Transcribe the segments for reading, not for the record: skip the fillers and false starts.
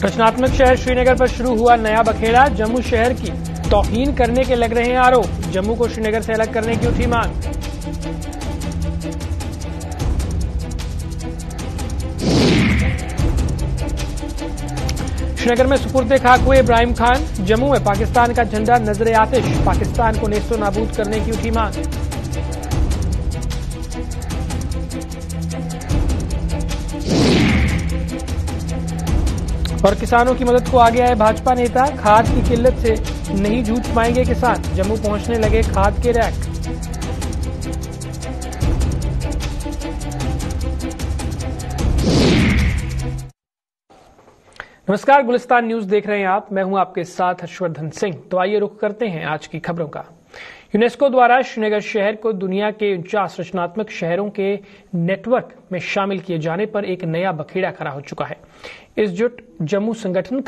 रचनात्मक शहर श्रीनगर पर शुरू हुआ नया बखेड़ा। जम्मू शहर की तौहीन करने के लग रहे हैं आरोप। जम्मू को श्रीनगर से अलग करने की उठी मांग। श्रीनगर में सुपुर्दे खाक हुए इब्राहिम खान। जम्मू में पाकिस्तान का झंडा नजरे आतिश। पाकिस्तान को नेस्तो नाबूद करने की उठी मांग। और किसानों की मदद को आगे आए भाजपा नेता। खाद की किल्लत से नहीं जूझ पाएंगे किसान। जम्मू पहुंचने लगे खाद के रैक। नमस्कार, गुलिस्तान न्यूज देख रहे हैं आप। मैं हूं आपके साथ हर्षवर्धन सिंह। तो आइए रुख करते हैं आज की खबरों का। यूनेस्को द्वारा श्रीनगर शहर को दुनिया के 49 रचनात्मक शहरों के नेटवर्क में शामिल किए जाने पर एक नया बखेड़ा खड़ा हो चुका है। एकजुट जम्मू संगठन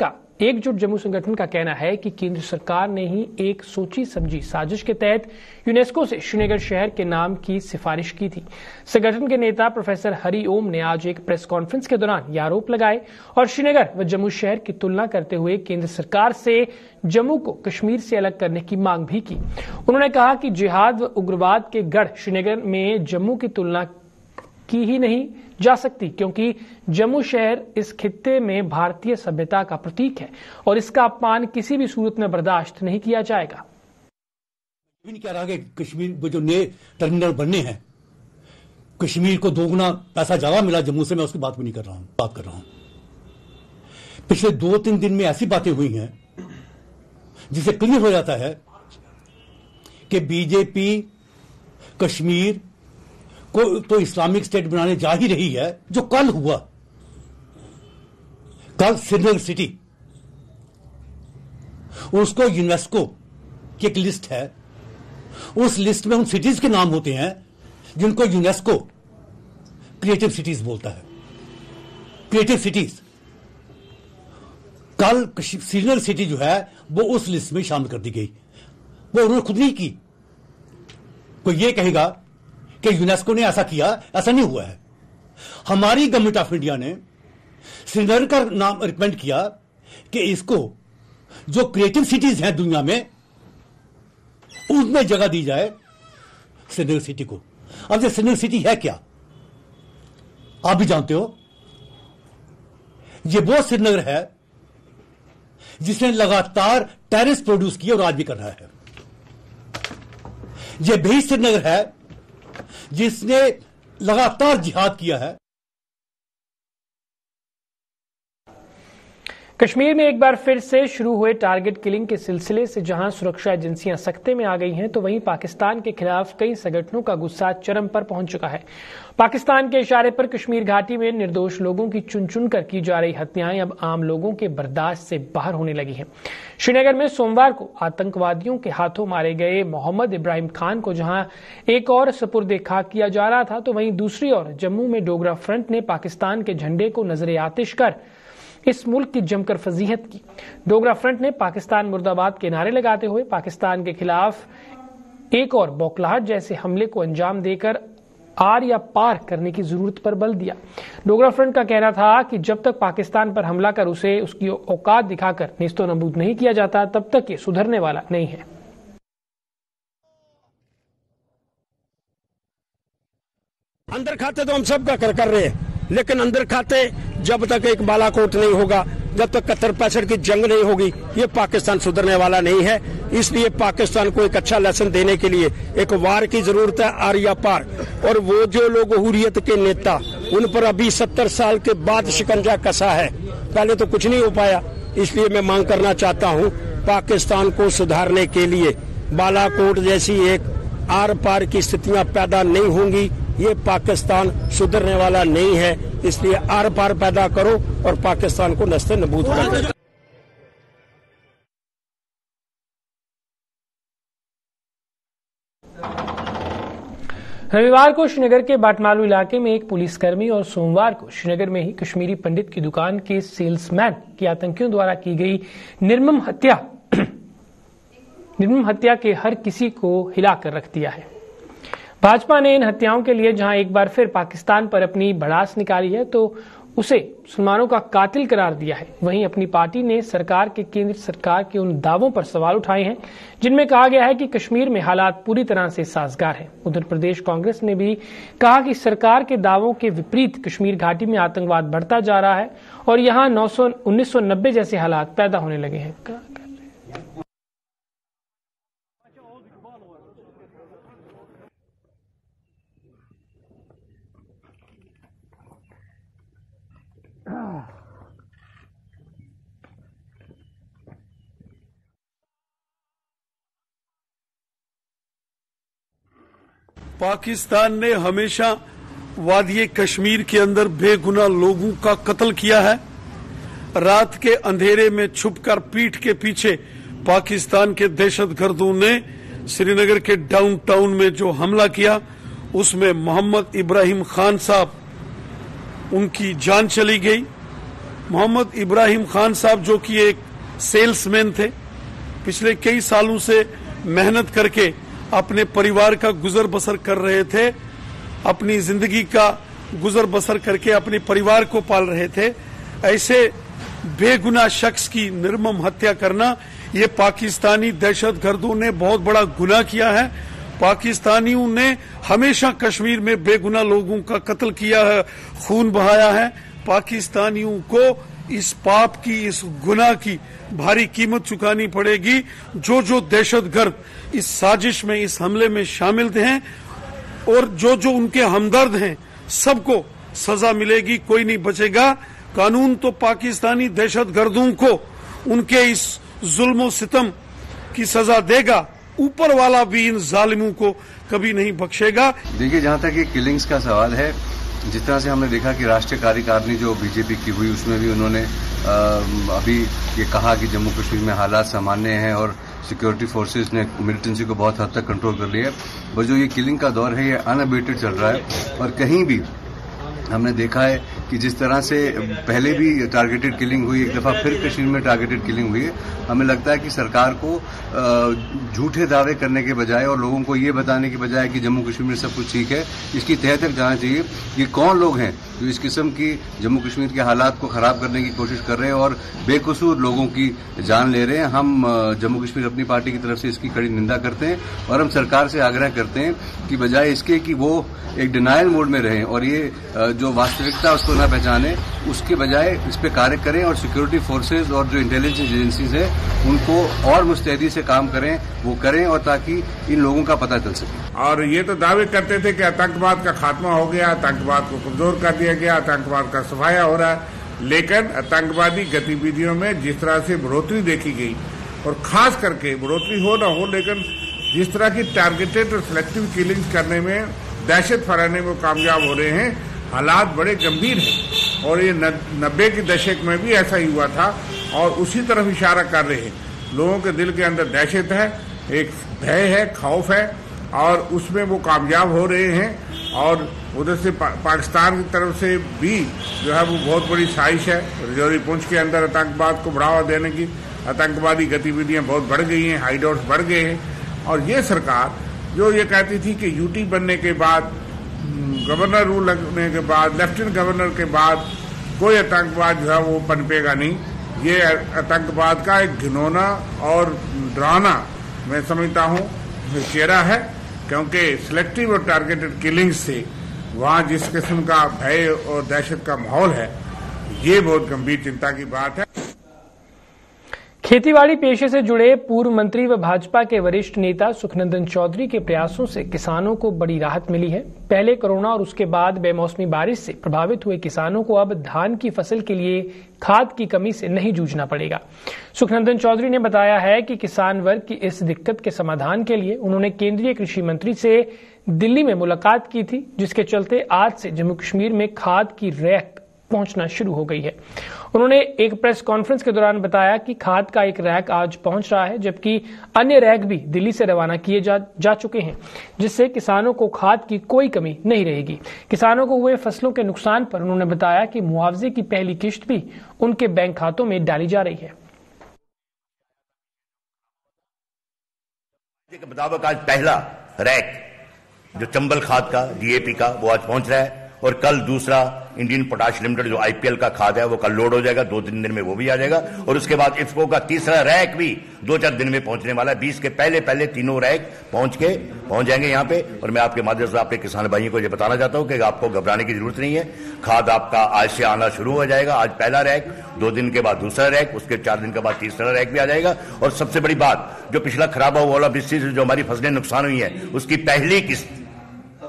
का कहना है कि केंद्र सरकार ने ही एक सोची समझी साजिश के तहत यूनेस्को से श्रीनगर शहर के नाम की सिफारिश की थी। संगठन के नेता प्रोफेसर हरि ओम ने आज एक प्रेस कॉन्फ्रेंस के दौरान ये आरोप लगाए और श्रीनगर व जम्मू शहर की तुलना करते हुए केंद्र सरकार से जम्मू को कश्मीर से अलग करने की मांग भी की। उन्होंने कहा कि जिहाद व उग्रवाद के गढ़ श्रीनगर में जम्मू की तुलना की ही नहीं जा सकती, क्योंकि जम्मू शहर इस खित्ते में भारतीय सभ्यता का प्रतीक है और इसका अपमान किसी भी सूरत में बर्दाश्त नहीं किया जाएगा। नहीं कह रहा कि कश्मीर में जो नए टर्मिनल बनने हैं, कश्मीर को दोगुना पैसा ज्यादा मिला जम्मू से, मैं उसकी बात भी नहीं कर रहा हूं। बात कर रहा हूं पिछले 2-3 दिन में ऐसी बातें हुई हैं जिससे क्लियर हो जाता है कि बीजेपी कश्मीर को तो इस्लामिक स्टेट बनाने जा ही रही है। जो कल हुआ, कल श्रीनगर सिटी, उसको यूनेस्को की एक लिस्ट है। उस लिस्ट में उन सिटीज के नाम होते हैं जिनको यूनेस्को क्रिएटिव सिटीज बोलता है। क्रिएटिव सिटीज, कल श्रीनगर सिटी जो है वो उस लिस्ट में शामिल कर दी गई। वो उन्होंने खुद नहीं की। कोई ये कहेगा कि यूनेस्को ने ऐसा किया, ऐसा नहीं हुआ है। हमारी गवर्नमेंट ऑफ इंडिया ने श्रीनगर का नाम रिकमेंड किया कि इसको जो क्रिएटिव सिटीज हैं दुनिया में उसमें जगह दी जाए श्रीनगर सिटी को। अब ये श्रीनगर सिटी है क्या, आप भी जानते हो। ये वो श्रीनगर है जिसने लगातार टेररिस्ट प्रोड्यूस किया और आज भी कर रहा है। ये भी श्रीनगर है जिसने लगातार जिहाद किया है। कश्मीर में एक बार फिर से शुरू हुए टारगेट किलिंग के सिलसिले से जहां सुरक्षा एजेंसियां सख्ते में आ गई हैं, तो वहीं पाकिस्तान के खिलाफ कई संगठनों का गुस्सा चरम पर पहुंच चुका है। पाकिस्तान के इशारे पर कश्मीर घाटी में निर्दोष लोगों की चुन चुन कर की जा रही हत्याएं अब आम लोगों के बर्दाश्त से बाहर होने लगी हैं। श्रीनगर में सोमवार को आतंकवादियों के हाथों मारे गए मोहम्मद इब्राहिम खान को जहां एक और सुपुर्दे खाक किया जा रहा था, तो वहीं दूसरी ओर जम्मू में डोगरा फ्रंट ने पाकिस्तान के झंडे को नजरे आतिश कर इस मुल्क की जमकर फजीहत की। डोगरा फ्रंट ने पाकिस्तान मुर्दाबाद के नारे लगाते हुए पाकिस्तान के खिलाफ एक और बौखलाहट जैसे हमले को अंजाम देकर आर या पार करने की जरूरत पर बल दिया। डोगरा फ्रंट का कहना था कि जब तक पाकिस्तान पर हमला कर उसे उसकी औकात दिखाकर नेस्तो नबूद नहीं किया जाता, तब तक ये सुधरने वाला नहीं है। अंदर खाते तो हम सब का कर रहे हैं, लेकिन अंदर खाते जब तक एक बालाकोट नहीं होगा, जब तक 71-65 की जंग नहीं होगी, ये पाकिस्तान सुधरने वाला नहीं है। इसलिए पाकिस्तान को एक अच्छा लेसन देने के लिए एक वार की जरूरत है, आर या पार। और वो जो लोग हुर्रियत के नेता, उन पर अभी 70 साल के बाद शिकंजा कसा है, पहले तो कुछ नहीं हो पाया। इसलिए मैं मांग करना चाहता हूँ, पाकिस्तान को सुधारने के लिए बालाकोट जैसी एक आर पार की स्थितियां पैदा नहीं होंगी। ये पाकिस्तान सुधरने वाला नहीं है। इसलिए आर पार पैदा करो और पाकिस्तान को नस्ते नबूद कर दो। रविवार को श्रीनगर के बाटमालू इलाके में एक पुलिसकर्मी और सोमवार को श्रीनगर में ही कश्मीरी पंडित की दुकान के सेल्समैन की आतंकियों द्वारा की गई निर्मम हत्या के हर किसी को हिलाकर रख दिया है। भाजपा ने इन हत्याओं के लिए जहां एक बार फिर पाकिस्तान पर अपनी भड़ास निकाली है, तो उसे मुसलमानों का कातिल करार दिया है। वहीं अपनी पार्टी ने सरकार के केंद्र सरकार के उन दावों पर सवाल उठाए हैं जिनमें कहा गया है कि कश्मीर में हालात पूरी तरह से साजगार हैं। उधर प्रदेश कांग्रेस ने भी कहा कि सरकार के दावों के विपरीत कश्मीर घाटी में आतंकवाद बढ़ता जा रहा है और यहां 1990 जैसे हालात पैदा होने लगे हैं। पाकिस्तान ने हमेशा वादी कश्मीर के अंदर बेगुनाह लोगों का कत्ल किया है। रात के अंधेरे में छुपकर पीठ के पीछे पाकिस्तान के दहशतगर्दों ने श्रीनगर के डाउनटाउन में जो हमला किया उसमें मोहम्मद इब्राहिम खान साहब उनकी जान चली गई। मोहम्मद इब्राहिम खान साहब जो कि एक सेल्समैन थे, पिछले कई सालों से मेहनत करके अपने परिवार का गुजर बसर कर रहे थे, अपनी जिंदगी का गुजर बसर करके अपने परिवार को पाल रहे थे। ऐसे बेगुनाह शख्स की निर्मम हत्या करना, ये पाकिस्तानी दहशतगर्दों ने बहुत बड़ा गुनाह किया है। पाकिस्तानियों ने हमेशा कश्मीर में बेगुनाह लोगों का कत्ल किया है, खून बहाया है। पाकिस्तानियों को इस पाप की, इस गुनाह की भारी कीमत चुकानी पड़ेगी। जो जो दहशतगर्द इस साजिश में, इस हमले में शामिल हैं और जो जो उनके हमदर्द हैं, सबको सजा मिलेगी, कोई नहीं बचेगा। कानून तो पाकिस्तानी दहशतगर्दों को उनके इस जुल्म सितम की सजा देगा, ऊपर वाला भी इन जालिमों को कभी नहीं बख्शेगा। देखिए, जहां तक ये किलिंग्स का सवाल है, जिस तरह से हमने देखा कि राष्ट्रीय कार्यकारिणी जो बीजेपी की हुई उसमें भी उन्होंने अभी ये कहा कि जम्मू कश्मीर में हालात सामान्य हैं और सिक्योरिटी फोर्सेस ने मिलिटेंसी को बहुत हद तक कंट्रोल कर लिया है। और जो ये किलिंग का दौर है ये अनअबेटेड चल रहा है और कहीं भी हमने देखा है कि जिस तरह से पहले भी टारगेटेड किलिंग हुई, एक दफा फिर कश्मीर में टारगेटेड किलिंग हुई है। हमें लगता है कि सरकार को झूठे दावे करने के बजाय और लोगों को ये बताने के बजाय कि जम्मू कश्मीर में सब कुछ ठीक है, इसकी तह तक जाना चाहिए। ये कौन लोग हैं जो इस किस्म की जम्मू कश्मीर के हालात को खराब करने की कोशिश कर रहे हैं और बेकसूर लोगों की जान ले रहे हैं। हम जम्मू कश्मीर अपनी पार्टी की तरफ से इसकी कड़ी निंदा करते हैं और हम सरकार से आग्रह करते हैं कि बजाय इसके कि वो एक डिनायल मोड में रहें और ये जो वास्तविकता उसको न पहचाने, उसके बजाय इस पे कार्य करें और सिक्योरिटी फोर्सेज और जो इंटेलिजेंस एजेंसीज है उनको और मुस्तैदी से काम करें, वो करें और ताकि इन लोगों का पता चल सके। और ये तो दावे करते थे कि आतंकवाद का खात्मा हो गया, आतंकवाद को कमजोर कर दिया गया, आतंकवाद का सफाया हो रहा है। लेकिन आतंकवादी गतिविधियों में जिस तरह से बढ़ोतरी देखी गई, और खास करके बढ़ोतरी हो न हो लेकिन जिस तरह की टारगेटेड और सिलेक्टिव किलिंग्स करने में, दहशत फैलाने में कामयाब हो रहे हैं, हालात बड़े गंभीर हैं। और ये 90 के दशक में भी ऐसा ही हुआ था और उसी तरफ इशारा कर रहे हैं। लोगों के दिल के अंदर दहशत है, एक भय है, खौफ है और उसमें वो कामयाब हो रहे हैं। और उधर से पाकिस्तान की तरफ से भी जो है वो बहुत बड़ी साजिश है। रजौरी पुंछ के अंदर आतंकवाद को बढ़ावा देने की आतंकवादी गतिविधियां बहुत बढ़ गई हैं, हाइडआउट्स बढ़ गए हैं। और ये सरकार जो ये कहती थी कि यूटी बनने के बाद, गवर्नर रूल लगने के बाद, लेफ्टिनेंट गवर्नर के बाद कोई आतंकवाद जो है वो पनपेगा नहीं, ये आतंकवाद का एक घिनौना और डरावना मैं समझता हूँ चेहरा है। क्योंकि सिलेक्टिव और टारगेटेड किलिंग से वहाँ जिस किस्म का भय और दहशत का माहौल है, ये बहुत गंभीर चिंता की बात है। खेतीबाड़ी पेशे से जुड़े पूर्व मंत्री व भाजपा के वरिष्ठ नेता सुखनंदन चौधरी के प्रयासों से किसानों को बड़ी राहत मिली है। पहले कोरोना और उसके बाद बेमौसमी बारिश से प्रभावित हुए किसानों को अब धान की फसल के लिए खाद की कमी से नहीं जूझना पड़ेगा। सुखनंदन चौधरी ने बताया है कि किसान वर्ग की इस दिक्कत के समाधान के लिए उन्होंने केंद्रीय कृषि मंत्री से दिल्ली में मुलाकात की थी, जिसके चलते आज से जम्मू कश्मीर में खाद की रैक पहुंचना शुरू हो गई है। उन्होंने एक प्रेस कॉन्फ्रेंस के दौरान बताया कि खाद का एक रैक आज पहुंच रहा है, जबकि अन्य रैक भी दिल्ली से रवाना किए जा चुके हैं, जिससे किसानों को खाद की कोई कमी नहीं रहेगी। किसानों को हुए फसलों के नुकसान पर उन्होंने बताया कि मुआवजे की पहली किश्त भी उनके बैंक खातों में डाली जा रही है। के मुताबिक आज पहला रैक जो चंबल खाद का, डीएपी का, वो आज पहुंच रहा है और कल दूसरा इंडियन पोटाश लिमिटेड जो आईपीएल का खाद है वो कल लोड हो जाएगा, 2-3 दिन में वो भी आ जाएगा। और उसके बाद इफ्को का तीसरा रैक भी 2-4 दिन में पहुंचने वाला है। 20 के पहले तीनों रैक पहुंच जाएंगे यहाँ पे। और मैं आपके माध्यम से आपके किसान भाइयों को ये बताना चाहता हूं कि आपको घबराने की जरूरत नहीं है। खाद आपका आज से आना शुरू हो जाएगा। आज पहला रैक, 2 दिन के बाद दूसरा रैक, उसके 4 दिन के बाद तीसरा रैक भी आ जाएगा। और सबसे बड़ी बात, जो पिछला खराबा हुआ वृष्टि से जो हमारी फसलें नुकसान हुई है, उसकी पहली किस्त,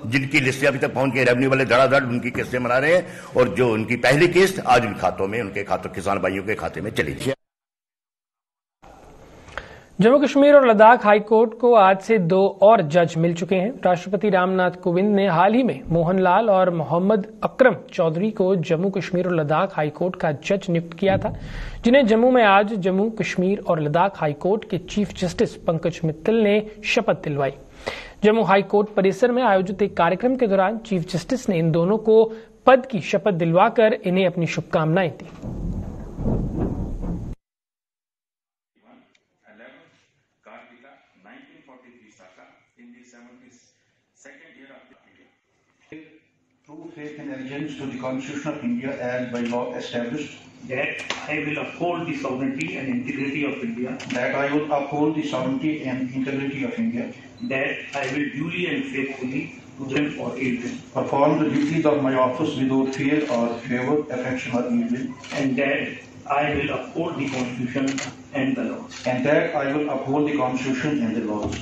जिनकी लिस्टें अभी तक पहुंच गई, रेवेन्यू वाले धड़ाधड़ उनकी किस्तें मना रहे हैं। और जो उनकी पहली किस्त आज उन खातों में, उनके खातों, किसान भाइयों के खाते में चली गई। जम्मू कश्मीर और लद्दाख हाईकोर्ट को आज से 2 और जज मिल चुके हैं। राष्ट्रपति रामनाथ कोविंद ने हाल ही में मोहनलाल और मोहम्मद अकरम चौधरी को जम्मू कश्मीर और लद्दाख हाईकोर्ट का जज नियुक्त किया था, जिन्हें जम्मू में आज जम्मू कश्मीर और लद्दाख हाईकोर्ट के चीफ जस्टिस पंकज मित्तल ने शपथ दिलवाई। जम्मू हाईकोर्ट परिसर में आयोजित एक कार्यक्रम के दौरान चीफ जस्टिस ने इन दोनों को पद की शपथ दिलवाकर इन्हें अपनी शुभकामनाएं दी। True faith and allegiance to the Constitution of India as by law established. That I will uphold the sovereignty and integrity of India. That I will uphold the sovereignty and integrity of India. That I will duly and faithfully to them or aid them. Perform the duties of my office without fear or favor, affection or evil. And that I will uphold the Constitution and the laws. And that I will uphold the Constitution and the laws.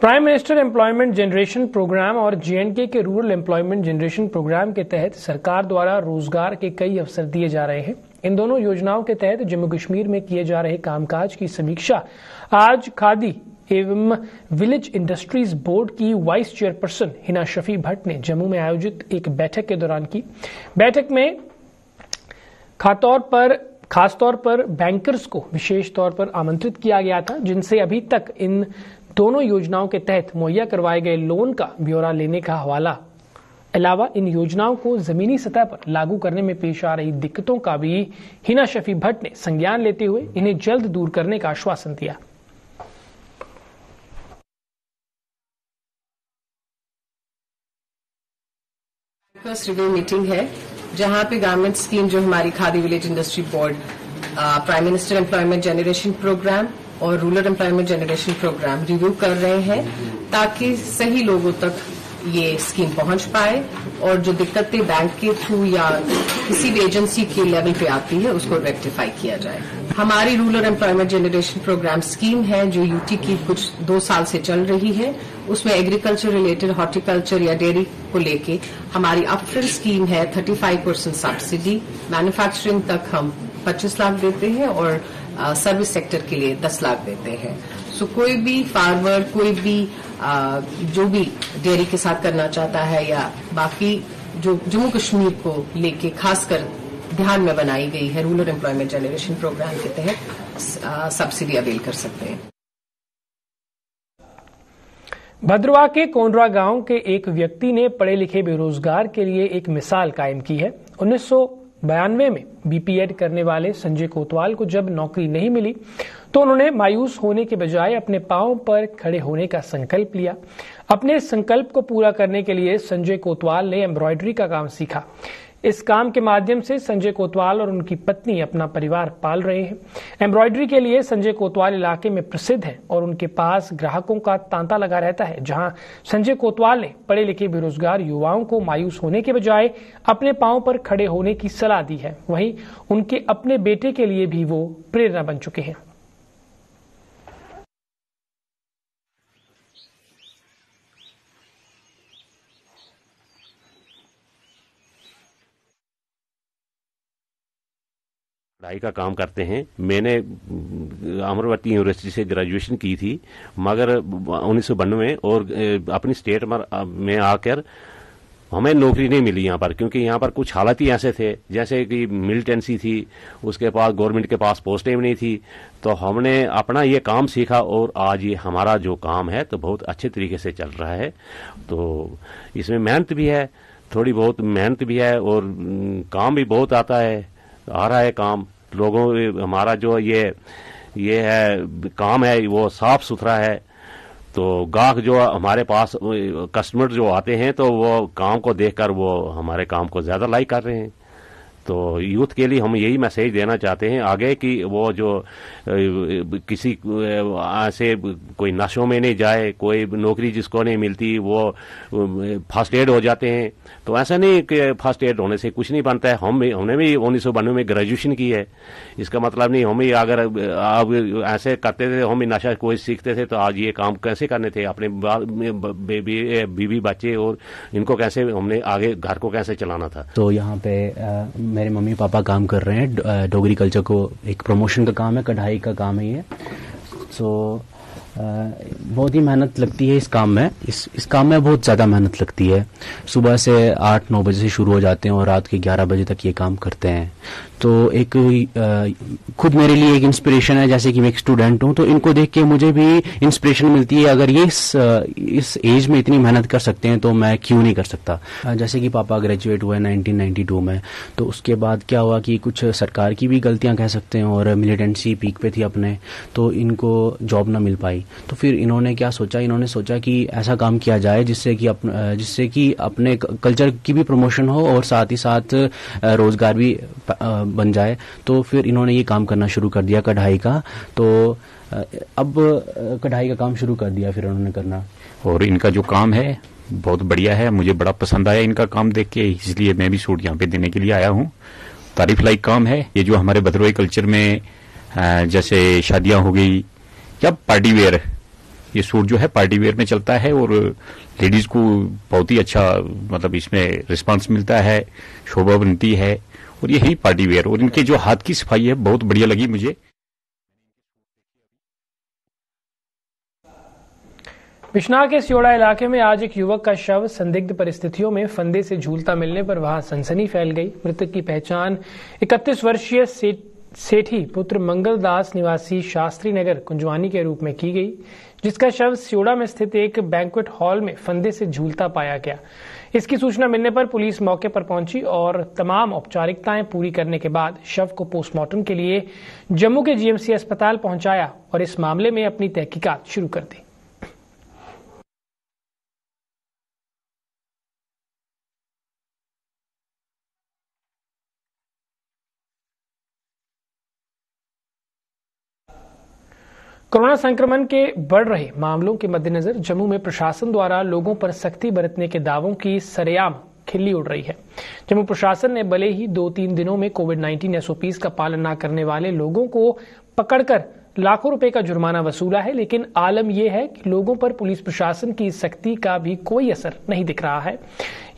Prime minister employment generation programme और J and K के rural employment generation programme के तहत सरकार द्वारा रोजगार के कई अवसर दिए जा रहे हैं। इन दोनों योजनाओं के तहत जम्मू कश्मीर में किए जा रहे कामकाज की समीक्षा आज खादी एवं विलेज इंडस्ट्रीज बोर्ड की वाइस चेयरपर्सन हिना शफी भट्ट ने जम्मू में आयोजित एक बैठक के दौरान की। बैठक में खासतौर पर बैंकर्स को विशेष तौर पर आमंत्रित किया गया था, जिनसे अभी तक इन दोनों योजनाओं के तहत मुहैया करवाए गए लोन का ब्यौरा लेने का हवाला, अलावा इन योजनाओं को जमीनी सतह पर लागू करने में पेश आ रही दिक्कतों का भी हिना शफी भट्ट ने संज्ञान लेते हुए इन्हें जल्द दूर करने का आश्वासन दिया। रिव्यू मीटिंग है जहां पे गवर्नमेंट स्कीम जो हमारी Khadi village industry board, prime minister employment generation programme और rural employment generation programme review कर रहे हैं ताकि सही लोगों तक ये स्कीम पहुंच पाए और जो दिक्कतें बैंक के थ्रू या किसी भी एजेंसी के लेवल पे आती है उसको रेक्टिफाई किया जाए। हमारी rural employment generation programme scheme है जो यूटी की कुछ 2 साल से चल रही है। उसमें एग्रीकल्चर रिलेटेड, हॉर्टिकल्चर या डेयरी को लेके हमारी अपफ्रंट स्कीम है 35% सब्सिडी, मैन्युफैक्चरिंग तक हम 25 लाख देते हैं और सर्विस सेक्टर के लिए 10 लाख देते हैं। सो कोई भी फार्मर, कोई भी जो भी डेयरी के साथ करना चाहता है या बाकी जो जम्मू कश्मीर को लेके खासकर ध्यान में बनाई गई है रूरल एम्प्लॉयमेंट जनरेशन प्रोग्राम के तहत सब्सिडी अवेल कर सकते हैं। भद्रवाह के कोंडरा गांव के एक व्यक्ति ने पढ़े लिखे बेरोजगार के लिए एक मिसाल कायम की है। 1992 में बीपीएड करने वाले संजय कोतवाल को जब नौकरी नहीं मिली तो उन्होंने मायूस होने के बजाय अपने पांव पर खड़े होने का संकल्प लिया। अपने संकल्प को पूरा करने के लिए संजय कोतवाल ने एम्ब्रॉयडरी का काम सीखा। इस काम के माध्यम से संजय कोतवाल और उनकी पत्नी अपना परिवार पाल रहे हैं। एम्ब्रॉयडरी के लिए संजय कोतवाल इलाके में प्रसिद्ध हैं और उनके पास ग्राहकों का तांता लगा रहता है। जहां संजय कोतवाल ने पढ़े लिखे बेरोजगार युवाओं को मायूस होने के बजाय अपने पांव पर खड़े होने की सलाह दी है, वहीं उनके अपने बेटे के लिए भी वो प्रेरणा बन चुके हैं। पढ़ाई का काम करते हैं। मैंने अमरवती यूनिवर्सिटी से ग्रेजुएशन की थी, मगर 1992 में और अपनी स्टेट में आकर हमें नौकरी नहीं मिली यहाँ पर, क्योंकि यहाँ पर कुछ हालात ही ऐसे थे जैसे कि मिलिटेंसी थी, उसके पास गवर्नमेंट के पास पोस्टें भी नहीं थी। तो हमने अपना ये काम सीखा और आज ये हमारा जो काम है तो बहुत अच्छे तरीके से चल रहा है। तो इसमें मेहनत भी है, थोड़ी बहुत मेहनत भी है और काम भी बहुत आता है, आ रहा है काम। लोगों हमारा जो ये ये है काम है वो साफ सुथरा है। तो गाहक जो हमारे पास कस्टमर जो आते हैं तो वो काम को देखकर वो हमारे काम को ज्यादा लाइक कर रहे हैं। तो यूथ के लिए हम यही मैसेज देना चाहते हैं आगे कि वो जो किसी ऐसे कोई नशों में नहीं जाए, कोई नौकरी जिसको नहीं मिलती वो फर्स्ट एड हो जाते हैं। तो ऐसा नहीं कि फर्स्ट एड होने से कुछ नहीं बनता है। हमने भी 1992 में ग्रेजुएशन की है, इसका मतलब नहीं हम ही अगर आप ऐसे करते थे, हम ही नशा कोई सीखते थे तो आज ये काम कैसे करने थे, अपने बीवी बच्चे और इनको कैसे हमने आगे घर को कैसे चलाना था। तो यहाँ पे मेरे मम्मी पापा काम कर रहे हैं, डोगरी कल्चर को एक प्रमोशन का काम है, कढ़ाई का काम है ये। सो बहुत ही मेहनत लगती है इस काम में। इस काम में बहुत ज़्यादा मेहनत लगती है। सुबह से 8-9 बजे से शुरू हो जाते हैं और रात के 11 बजे तक ये काम करते हैं। तो एक खुद मेरे लिए एक इंस्पिरेशन है, जैसे कि मैं एक स्टूडेंट हूं तो इनको देख के मुझे भी इंस्पिरेशन मिलती है। अगर ये इस एज में इतनी मेहनत कर सकते हैं तो मैं क्यों नहीं कर सकता। जैसे कि पापा ग्रेजुएट हुए 1992 में, तो उसके बाद क्या हुआ कि कुछ सरकार की भी गलतियां कह सकते हैं और मिलिटेंसी पीक पे थी अपने, तो इनको जॉब ना मिल पाई। तो फिर इन्होंने क्या सोचा, इन्होंने सोचा कि ऐसा काम किया जाए जिससे कि अपने कल्चर की भी प्रमोशन हो और साथ ही साथ रोजगार भी बन जाए। तो फिर इन्होंने ये काम करना शुरू कर दिया कढ़ाई का। तो अब कढ़ाई का काम शुरू कर दिया फिर उन्होंने करना। और इनका जो काम है बहुत बढ़िया है, मुझे बड़ा पसंद आया इनका काम देख के, इसलिए मैं भी सूट यहाँ पे देने के लिए आया हूँ। तारीफ लायक काम है ये। जो हमारे भद्रवाही कल्चर में जैसे शादियां हो गई या पार्टी वेयर, ये सूट जो है पार्टी वेयर में चलता है और लेडीज को बहुत ही अच्छा मतलब इसमें रिस्पांस मिलता है, शोभा बनती है और यही पार्टी वेयर। और इनके जो हाथ की सफाई है बहुत बढ़िया लगी मुझे। बिश्नाह के सियोड़ा इलाके में आज एक युवक का शव संदिग्ध परिस्थितियों में फंदे से झूलता मिलने पर वहां सनसनी फैल गई। मृतक की पहचान 31 वर्षीय सेठी पुत्र मंगलदास निवासी शास्त्री नगर कुंजवानी के रूप में की गई, जिसका शव सियोड़ा में स्थित एक बैंक्वेट हॉल में फंदे से झूलता पाया गया। इसकी सूचना मिलने पर पुलिस मौके पर पहुंची और तमाम औपचारिकताएं पूरी करने के बाद शव को पोस्टमार्टम के लिए जम्मू के जीएमसी अस्पताल पहुंचाया और इस मामले में अपनी तहकीकात शुरू कर दी। कोरोना संक्रमण के बढ़ रहे मामलों के मद्देनजर जम्मू में प्रशासन द्वारा लोगों पर सख्ती बरतने के दावों की सरेआम खिल्ली उड़ रही है। जम्मू प्रशासन ने भले ही 2-3 दिनों में कोविड-19 एसओपीज का पालन न करने वाले लोगों को पकड़कर लाखों रुपए का जुर्माना वसूला है, लेकिन आलम यह है कि लोगों पर पुलिस प्रशासन की सख्ती का भी कोई असर नहीं दिख रहा है।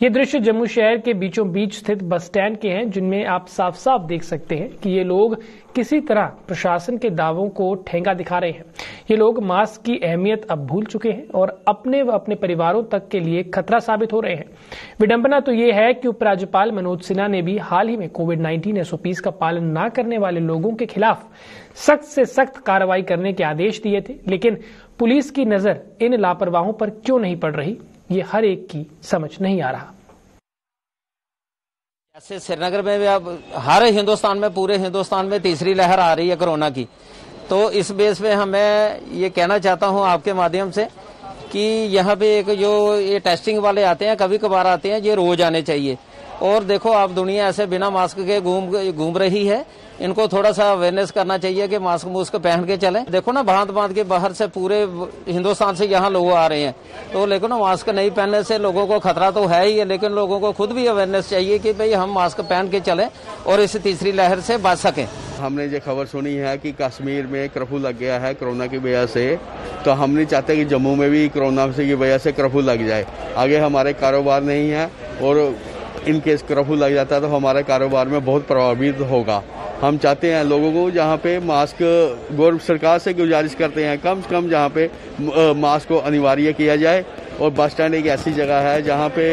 ये दृश्य जम्मू शहर के बीचों बीच स्थित बस स्टैंड के हैं, जिनमें आप साफ साफ देख सकते हैं कि ये लोग किसी तरह प्रशासन के दावों को ठेंगा दिखा रहे हैं। ये लोग मास्क की अहमियत अब भूल चुके हैं और अपने व अपने परिवारों तक के लिए खतरा साबित हो रहे हैं। विडंबना तो ये है कि उपराज्यपाल मनोज सिन्हा ने भी हाल ही में कोविड-19 एसओपीज का पालन न करने वाले लोगों के खिलाफ सख्त से सख्त कार्रवाई करने के आदेश दिए थे, लेकिन पुलिस की नजर इन लापरवाहों पर क्यों नहीं पड़ रही, ये हर एक की समझ नहीं आ रहा। ऐसे श्रीनगर में भी अब हर हिंदुस्तान में, पूरे हिंदुस्तान में तीसरी लहर आ रही है कोरोना की। तो इस बेस पे हमें ये कहना चाहता हूं आपके माध्यम से कि यहाँ पे एक जो ये टेस्टिंग वाले आते हैं, कभी कभार आते हैं, ये रोज आने चाहिए। और देखो आप दुनिया ऐसे बिना मास्क के घूम रही है, इनको थोड़ा सा अवेयरनेस करना चाहिए कि मास्क मुस्क पहन के चलें। देखो ना बांध के बाहर से पूरे हिंदुस्तान से यहाँ लोग आ रहे हैं, तो लेकिन ना मास्क नहीं पहनने से लोगों को खतरा तो है ही है, लेकिन लोगों को खुद भी अवेयरनेस चाहिए कि भाई हम मास्क पहन के चलें और इस तीसरी लहर से बच सकें। हमने ये खबर सुनी है कि कश्मीर में कर्फ्यू लग गया है कोरोना की वजह से, तो हम नहीं चाहते कि जम्मू में भी कोरोना की वजह से कर्फ्यू लग जाए। आगे हमारे कारोबार नहीं है और इन केस कर्फ्यू लग जाता है तो हमारे कारोबार में बहुत प्रभावित होगा। हम चाहते हैं लोगों को जहाँ पे मास्क, गवर्नमेंट सरकार से गुजारिश करते हैं कम से कम जहाँ पे मास्क को अनिवार्य किया जाए। और बस स्टैंड एक ऐसी जगह है जहाँ पे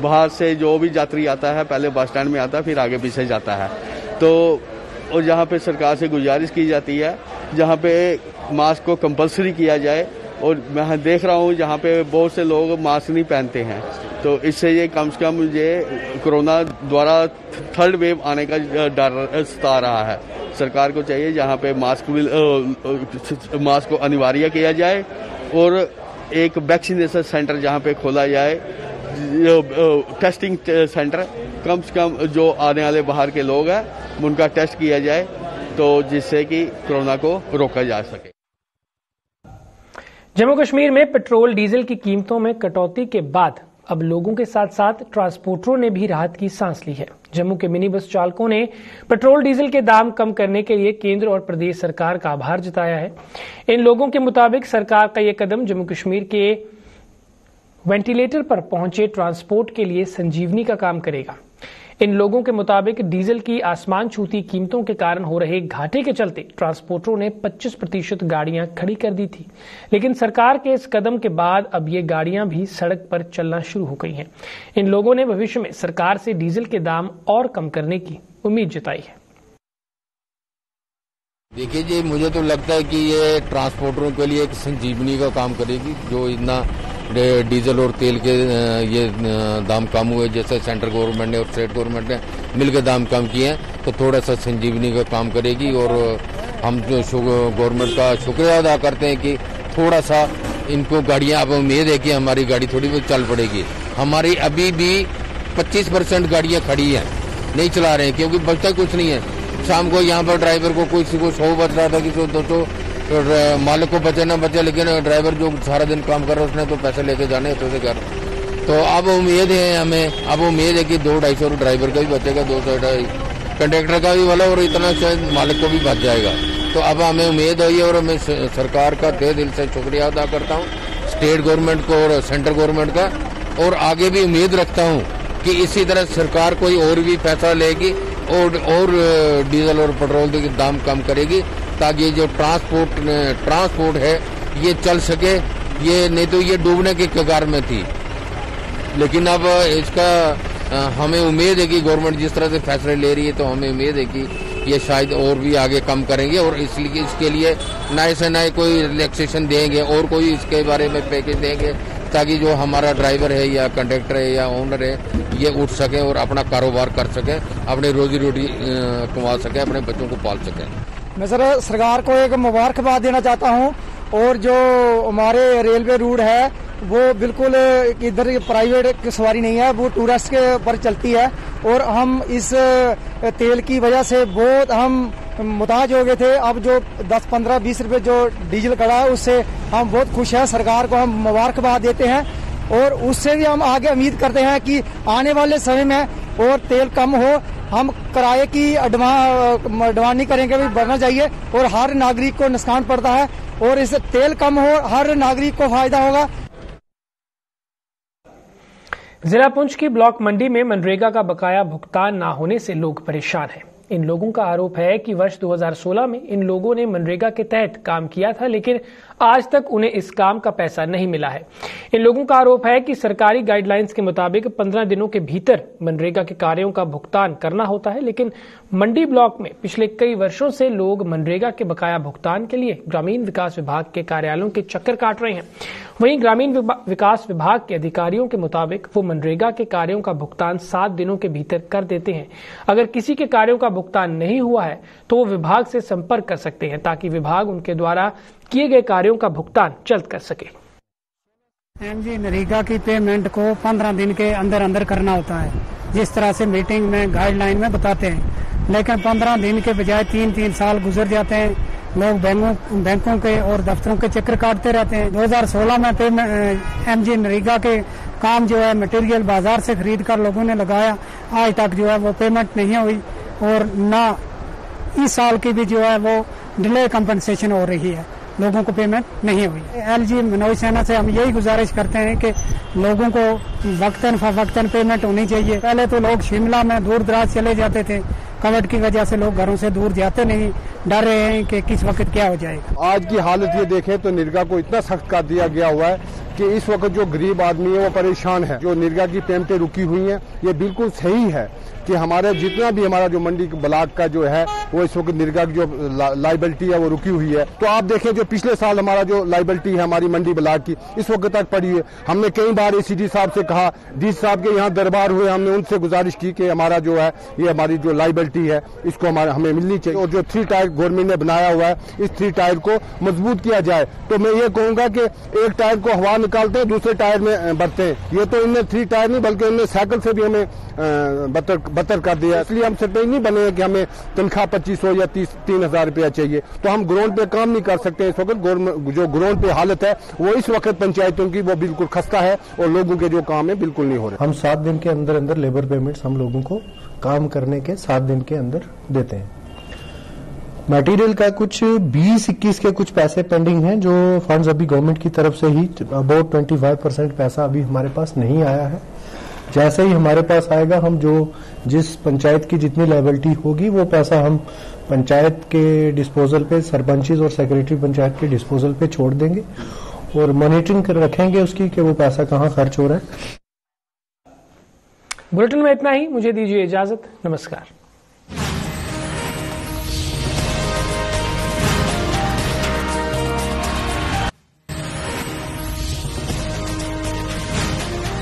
बाहर से जो भी यात्री आता है पहले बस स्टैंड में आता है, फिर आगे पीछे जाता है। तो और जहाँ पे सरकार से गुजारिश की जाती है जहाँ पे मास्क को कंपलसरी किया जाए। और मैं देख रहा हूँ जहाँ पे बहुत से लोग मास्क नहीं पहनते हैं, तो इससे ये कम से कम मुझे कोरोना द्वारा थर्ड वेव आने का डर सता रहा है। सरकार को चाहिए जहाँ पे मास्क को अनिवार्य किया जाए और एक वैक्सीनेशन सेंटर जहाँ पे खोला जाए, टेस्टिंग सेंटर, कम से कम जो आने वाले बाहर के लोग हैं उनका टेस्ट किया जाए, तो जिससे कि कोरोना को रोका जा सके। जम्मू कश्मीर में पेट्रोल डीजल की कीमतों में कटौती के बाद अब लोगों के साथ साथ ट्रांसपोर्टरों ने भी राहत की सांस ली है। जम्मू के मिनी बस चालकों ने पेट्रोल डीजल के दाम कम करने के लिए केंद्र और प्रदेश सरकार का आभार जताया है। इन लोगों के मुताबिक सरकार का यह कदम जम्मू कश्मीर के वेंटिलेटर पर पहुंचे ट्रांसपोर्ट के लिए संजीवनी का काम करेगा। इन लोगों के मुताबिक डीजल की आसमान छूती कीमतों के कारण हो रहे घाटे के चलते ट्रांसपोर्टरों ने 25% गाड़ियां खड़ी कर दी थी, लेकिन सरकार के इस कदम के बाद अब ये गाड़ियां भी सड़क पर चलना शुरू हो गई हैं। इन लोगों ने भविष्य में सरकार से डीजल के दाम और कम करने की उम्मीद जताई है। देखिए जी, मुझे तो लगता है कि ये ट्रांसपोर्टरों के लिए एक संजीवनी का काम करेगी। जो इतना डीजल और तेल के ये दाम कम हुए, जैसे सेंट्रल गवर्नमेंट ने और स्टेट गवर्नमेंट ने मिलकर दाम कम किए हैं, तो थोड़ा सा संजीवनी का काम करेगी। और हम जो गवर्नमेंट का शुक्रिया अदा करते हैं कि थोड़ा सा इनको गाड़ियां, अब उम्मीद है कि हमारी गाड़ी थोड़ी बहुत चल पड़ेगी। हमारी अभी भी 25% गाड़ियां खड़ी हैं, नहीं चला रहे हैं, क्योंकि बचता कुछ नहीं है। शाम को यहाँ पर ड्राइवर को किसी को 100 बच रहा था, किसी को 200, मालिक को बचे ना बचे, लेकिन ड्राइवर जो सारा दिन काम कर रहा है उसने तो पैसे लेके जाने होते थे घर। तो अब उम्मीद है हमें, अब उम्मीद है कि 200-250 ड्राइवर का भी बचेगा, 200 कंडक्टर का भी वाला, और इतना शायद मालिक को भी बच जाएगा। तो अब हमें उम्मीद है, और मैं सरकार का तहे दिल से शुक्रिया अदा करता हूँ, स्टेट गवर्नमेंट को और सेंट्रल गवर्नमेंट का, और आगे भी उम्मीद रखता हूँ कि इसी तरह सरकार कोई और भी पैसा लेगी और डीजल और पेट्रोल के दाम कम करेगी, ताकि जो ट्रांसपोर्ट है ये चल सके। ये नहीं तो ये डूबने के कगार में थी, लेकिन अब इसका हमें उम्मीद है कि गवर्नमेंट जिस तरह से फैसले ले रही है, तो हमें उम्मीद है कि ये शायद और भी आगे कम करेंगे, और इसलिए इसके लिए नए से नए कोई रिलैक्सेशन देंगे और कोई इसके बारे में पैकेज देंगे, ताकि जो हमारा ड्राइवर है या कंडक्टर है या ओनर है ये उठ सके और अपना कारोबार कर सके, अपनी रोजी रोटी कमा सके, अपने बच्चों को पाल सके। मैं सर सरकार को एक मुबारकबाद देना चाहता हूं, और जो हमारे रेलवे रूट है वो बिल्कुल इधर प्राइवेट की सवारी नहीं है, वो टूरिस्ट के पर चलती है, और हम इस तेल की वजह से बहुत हम मुताज हो गए थे। अब जो 10, 15, 20 रुपए जो डीजल कड़ा है उससे हम बहुत खुश हैं। सरकार को हम मुबारकबाद देते हैं, और उससे भी हम आगे उम्मीद करते हैं कि आने वाले समय में और तेल कम हो, हम किराए की अडवानी करेंगे भी बढ़ना चाहिए, और हर नागरिक को नुकसान पड़ता है, और इस तेल कम हो हर नागरिक को फायदा होगा। जिला पुंछ की ब्लॉक मंडी में मनरेगा का बकाया भुगतान न होने से लोग परेशान हैं। इन लोगों का आरोप है कि वर्ष 2016 में इन लोगों ने मनरेगा के तहत काम किया था, लेकिन आज तक उन्हें इस काम का पैसा नहीं मिला है। इन लोगों का आरोप है कि सरकारी गाइडलाइंस के मुताबिक 15 दिनों के भीतर मनरेगा के कार्यों का भुगतान करना होता है, लेकिन मंडी ब्लॉक में पिछले कई वर्षों से लोग मनरेगा के बकाया भुगतान के लिए ग्रामीण विकास विभाग के कार्यालयों के चक्कर काट रहे हैं। वहीं ग्रामीण विकास विभाग के अधिकारियों के मुताबिक वो मनरेगा के कार्यों का भुगतान 7 दिनों के भीतर कर देते हैं। अगर किसी के कार्यों का भुगतान नहीं हुआ है तो वो विभाग से संपर्क कर सकते हैं, ताकि विभाग उनके द्वारा किए गए कार्यों का भुगतान जल्द कर सके। एमजी नरेगा की पेमेंट को 15 दिन के अंदर अंदर करना होता है, जिस तरह से मीटिंग में गाइडलाइन में बताते हैं, लेकिन 15 दिन के बजाय 3-3 साल गुजर जाते हैं। लोग बैंकों के और दफ्तरों के चक्कर काटते रहते हैं। 2016 में एमजी नरेगा के काम जो है मटेरियल बाजार से खरीद कर लोगों ने लगाया, आज तक जो है वो पेमेंट नहीं हुई, और न इस साल की भी जो है वो डिले कंपनसेशन हो रही है, लोगों को पेमेंट नहीं हुई। एलजी मनोज सेना से हम यही गुजारिश करते हैं कि लोगों को वक्तन पेमेंट होनी चाहिए। पहले तो लोग शिमला में दूर दराज चले जाते थे, कोविड की वजह से लोग घरों से दूर जाते नहीं, डर रहे हैं कि किस वक्त क्या हो जाएगा। आज की हालत ये देखें तो नरेगा को इतना सख्त कर दिया गया हुआ है कि इस वक्त जो गरीब आदमी है वो परेशान है। जो निर्गा की पेमेंटें रुकी हुई हैं, ये बिल्कुल सही है कि हमारे जितना भी हमारा जो मंडी ब्लॉक का जो है वो इस वक्त निर्गा की जो लाइबिलिटी है वो रुकी हुई है। तो आप देखें जो पिछले साल हमारा जो लाइबिलिटी है हमारी मंडी ब्लॉक की इस वक्त तक पड़ी है। हमने कई बार एसीडी साहब से कहा, डी साहब के यहाँ दरबार हुए, हमने उनसे गुजारिश की कि हमारा जो है ये हमारी जो लाइबिलिटी है इसको हमें मिलनी चाहिए और जो 3 टायर गवर्नमेंट ने बनाया हुआ है इस 3 टायर को मजबूत किया जाए। तो मैं ये कहूंगा कि एक टायर को हवा निकालते हैं, दूसरे टायर में भरते हैं। ये तो इनने 3 टायर नहीं बल्कि इनने साइकिल से भी हमें बदतर कर दिया। इसलिए हम सरपंच नहीं बने कि हमें तनख्वाह 2500 या 3,000 रुपया चाहिए। तो हम ग्राउंड पे काम नहीं कर सकते। इस वक्त जो ग्राउंड पे हालत है वो इस वक्त पंचायतों की वो बिल्कुल खस्ता है और लोगों के जो काम है बिल्कुल नहीं हो रहे। हम 7 दिन के अंदर अंदर लेबर पेमेंट्स हम लोगों को काम करने के 7 दिन के अंदर देते हैं। मटेरियल का कुछ 20-21 के कुछ पैसे पेंडिंग हैं जो फंड्स अभी गवर्नमेंट की तरफ से ही अबाउट 25% पैसा अभी हमारे पास नहीं आया है। जैसे ही हमारे पास आएगा हम जिस पंचायत की जितनी लायबिलिटी होगी वो पैसा हम पंचायत के डिस्पोजल पे, सरपंचेस और सेक्रेटरी पंचायत के डिस्पोजल पे छोड़ देंगे और मॉनिटरिंग कर रखेंगे उसकी कि वो पैसा कहाँ खर्च हो रहा है। बुलेटिन में इतना ही, मुझे दीजिए इजाजत, नमस्कार।